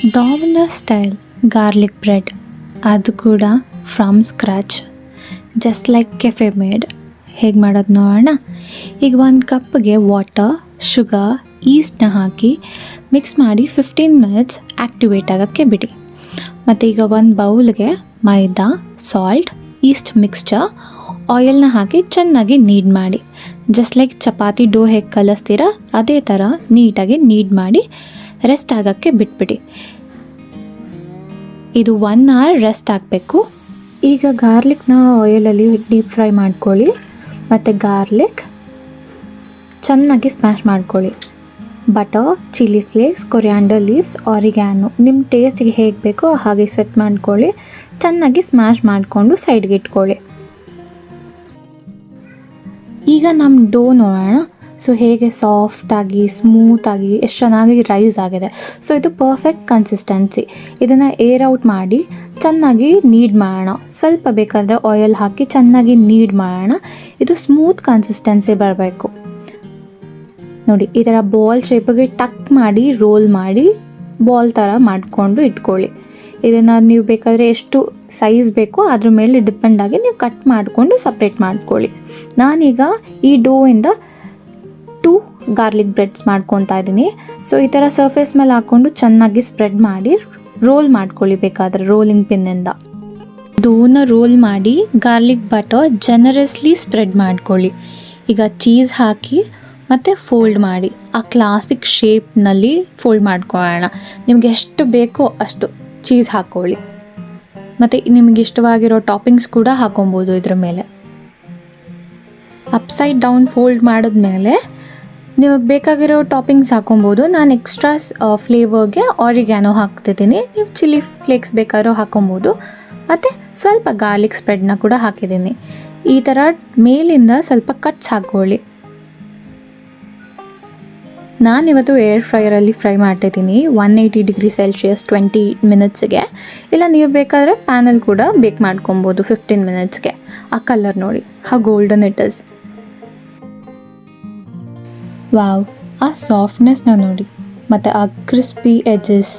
Domino's style garlic bread, ಅದು ಕೂಡ from scratch, just like cafe made. ಹೇಗೆ ಮಾಡೋದು ನೋಡೋಣ. ಈಗ ಒಂದು ಕಪ್ಗೆ ವಾಟರ್, ಶುಗರ್, ಈಸ್ಟ್ನ ಹಾಕಿ ಮಿಕ್ಸ್ ಮಾಡಿ 15 ಮಿನಿಟ್ಸ್ ಆ್ಯಕ್ಟಿವೇಟ್ ಆಗೋಕ್ಕೆ ಬಿಡಿ. ಮತ್ತು ಈಗ ಒಂದು ಬೌಲ್ಗೆ ಮೈದಾ, ಸಾಲ್ಟ್, ಈಸ್ಟ್ ಮಿಕ್ಸ್ಚರ್, ಆಯಿಲ್ನ ಹಾಕಿ ಚೆನ್ನಾಗಿ ನೀಡ್ ಮಾಡಿ. ಜಸ್ಟ್ ಲೈಕ್ ಚಪಾತಿ ಡೋ ಹೇಗೆ ಕಲಿಸ್ತೀರ ಅದೇ ಥರ ನೀಟಾಗಿ ನೀಡ್ ಮಾಡಿ ರೆಸ್ಟ್ ಆಗೋಕ್ಕೆ ಬಿಟ್ಬಿಡಿ. ಇದು 1 hour ರೆಸ್ಟ್ ಆಗಬೇಕು. ಈಗ ಗಾರ್ಲಿಕ್ನ ಆಯಿಲಲ್ಲಿ ಡೀಪ್ ಫ್ರೈ ಮಾಡ್ಕೊಳ್ಳಿ ಮತ್ತು ಗಾರ್ಲಿಕ್ ಚೆನ್ನಾಗಿ ಸ್ಮ್ಯಾಶ್ ಮಾಡ್ಕೊಳ್ಳಿ. Butter, chilli flakes, coriander leaves, ಆರಿಗ್ಯಾನೋ ನಿಮ್ಮ ಟೇಸ್ಟಿಗೆ ಹೇಗೆ ಬೇಕೋ ಹಾಗೆ ಸೆಟ್ ಮಾಡ್ಕೊಳ್ಳಿ. ಚೆನ್ನಾಗಿ ಸ್ಮ್ಯಾಶ್ ಮಾಡಿಕೊಂಡು ಸೈಡ್ಗೆ ಇಟ್ಕೊಳ್ಳಿ. ಈಗ ನಮ್ಮ ಡೋ ನೋಡೋಣ. ಸೊ ಹೇಗೆ ಸಾಫ್ಟಾಗಿ ಸ್ಮೂತಾಗಿ ಎಷ್ಟು ಚೆನ್ನಾಗಿ ರೈಸ್ ಆಗಿದೆ. ಸೊ ಇದು ಪರ್ಫೆಕ್ಟ್ ಕನ್ಸಿಸ್ಟೆನ್ಸಿ. ಇದನ್ನು ಏರ್ ಔಟ್ ಮಾಡಿ ಚೆನ್ನಾಗಿ ನೀಡ್ ಮಾಡೋಣ. ಸ್ವಲ್ಪ ಬೇಕಾದರೆ ಆಯಿಲ್ ಹಾಕಿ ಚೆನ್ನಾಗಿ ನೀಡ್ ಮಾಡೋಣ. ಇದು ಸ್ಮೂತ್ ಕನ್ಸಿಸ್ಟೆನ್ಸಿ ಬರಬೇಕು. ನೋಡಿ, ಈ ಥರ ಬಾಲ್ ಶೇಪಿಗೆ ಟಕ್ ಮಾಡಿ ರೋಲ್ ಮಾಡಿ ಬಾಲ್ ಥರ ಮಾಡಿಕೊಂಡು ಇಟ್ಕೊಳ್ಳಿ. ಇದನ್ನು ನೀವು ಬೇಕಾದರೆ ಎಷ್ಟು ಸೈಜ್ ಬೇಕೋ ಅದ್ರ ಮೇಲೆ ಡಿಪೆಂಡ್ ಆಗಿ ನೀವು ಕಟ್ ಮಾಡಿಕೊಂಡು ಸಪ್ರೇಟ್ ಮಾಡ್ಕೊಳ್ಳಿ. ನಾನೀಗ ಈ ಡೋಯಿಂದ 2 ಗಾರ್ಲಿಕ್ ಬ್ರೆಡ್ಸ್ ಮಾಡ್ಕೊತಾ ಇದ್ದೀನಿ. ಸೊ ಈ ಥರ ಸರ್ಫೇಸ್ ಮೇಲೆ ಹಾಕ್ಕೊಂಡು ಚೆನ್ನಾಗಿ ಸ್ಪ್ರೆಡ್ ಮಾಡಿ ರೋಲ್ ಮಾಡ್ಕೊಳ್ಳಿ. ಬೇಕಾದರೆ ರೋಲಿಂಗ್ ಪಿನ್ನಿಂದ ಡೋನ ರೋಲ್ ಮಾಡಿ ಗಾರ್ಲಿಕ್ ಬಟರ್ ಜನರಸ್ಲಿ ಸ್ಪ್ರೆಡ್ ಮಾಡ್ಕೊಳ್ಳಿ. ಈಗ ಚೀಸ್ ಹಾಕಿ ಮತ್ತು ಫೋಲ್ಡ್ ಮಾಡಿ ಆ ಕ್ಲಾಸಿಕ್ ಶೇಪ್ನಲ್ಲಿ ಫೋಲ್ಡ್ ಮಾಡ್ಕೊಳ್ಳೋಣ. ನಿಮಗೆ ಎಷ್ಟು ಬೇಕೋ ಅಷ್ಟು ಚೀಸ್ ಹಾಕ್ಕೊಳ್ಳಿ. ಮತ್ತು ನಿಮಗೆ ಇಷ್ಟವಾಗಿರೋ ಟಾಪಿಂಗ್ಸ್ ಕೂಡ ಹಾಕೊಬೋದು ಇದ್ರ ಮೇಲೆ. ಅಪ್ಸೈಡ್ ಡೌನ್ ಫೋಲ್ಡ್ ಮಾಡಿದ್ಮೇಲೆ ನಿಮಗೆ ಬೇಕಾಗಿರೋ ಟಾಪಿಂಗ್ಸ್ ಹಾಕೊಬೋದು. ನಾನು ಎಕ್ಸ್ಟ್ರಾಸ್ ಫ್ಲೇವರ್ಗೆ ಆರಿಗ್ಯಾನೋ ಹಾಕ್ತಿದ್ದೀನಿ. ನೀವು ಚಿಲ್ಲಿ ಫ್ಲೇಕ್ಸ್ ಬೇಕಾದ್ರೂ ಹಾಕೊಬೋದು. ಮತ್ತು ಸ್ವಲ್ಪ ಗಾರ್ಲಿಕ್ ಸ್ಪ್ರೆಡ್ನ ಕೂಡ ಹಾಕಿದ್ದೀನಿ. ಈ ಥರ ಮೇಲಿಂದ ಸ್ವಲ್ಪ ಕಟ್ಸ್ ಹಾಕ್ಕೊಳ್ಳಿ. ನಾನಿವತ್ತು ಏರ್ ಫ್ರೈಯರಲ್ಲಿ ಫ್ರೈ ಮಾಡ್ತಾಯಿದ್ದೀನಿ 180 ಡಿಗ್ರಿ ಸೆಲ್ಸಿಯಸ್ 20 ಮಿನಿಟ್ಸ್ಗೆ. ಇಲ್ಲ ನೀವು ಬೇಕಾದರೆ ಪ್ಯಾನಲ್ಲಿ ಕೂಡ ಬೇಕ್ ಮಾಡ್ಕೊಬೋದು 15 ಮಿನಿಟ್ಸ್ಗೆ. ಆ ಕಲರ್ ನೋಡಿ, ಹಾ ಗೋಲ್ಡನ್ ಇಟ್ ಇಸ್. ವಾವ್, ಆ ಸಾಫ್ಟ್ನೆಸ್ನ ನೋಡಿ ಮತ್ತು ಆ ಕ್ರಿಸ್ಪಿ ಎಡ್ಜಸ್.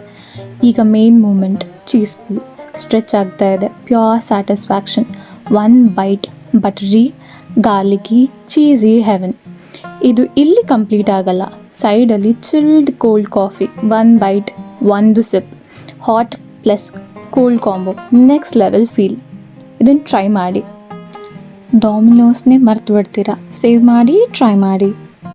ಈಗ main moment, cheese pull stretch ಆಗ್ತಾ ಇದೆ. Pure satisfaction. 1 bite buttery, garlicky, cheesy heaven. ಇದು ಇಲ್ಲಿ ಕಂಪ್ಲೀಟ್ ಆಗಲ್ಲ. ಸೈಡಲ್ಲಿ chilled cold coffee, 1 bite 1 sip, hot plus cold combo, next level feel. ಇದನ್ನು ಟ್ರೈ ಮಾಡಿ. ಡಾಮಿನೋಸ್ನೇ ಮರ್ತು ಬಿಡ್ತೀರಾ. ಸೇವ್ ಮಾಡಿ, ಟ್ರೈ ಮಾಡಿ.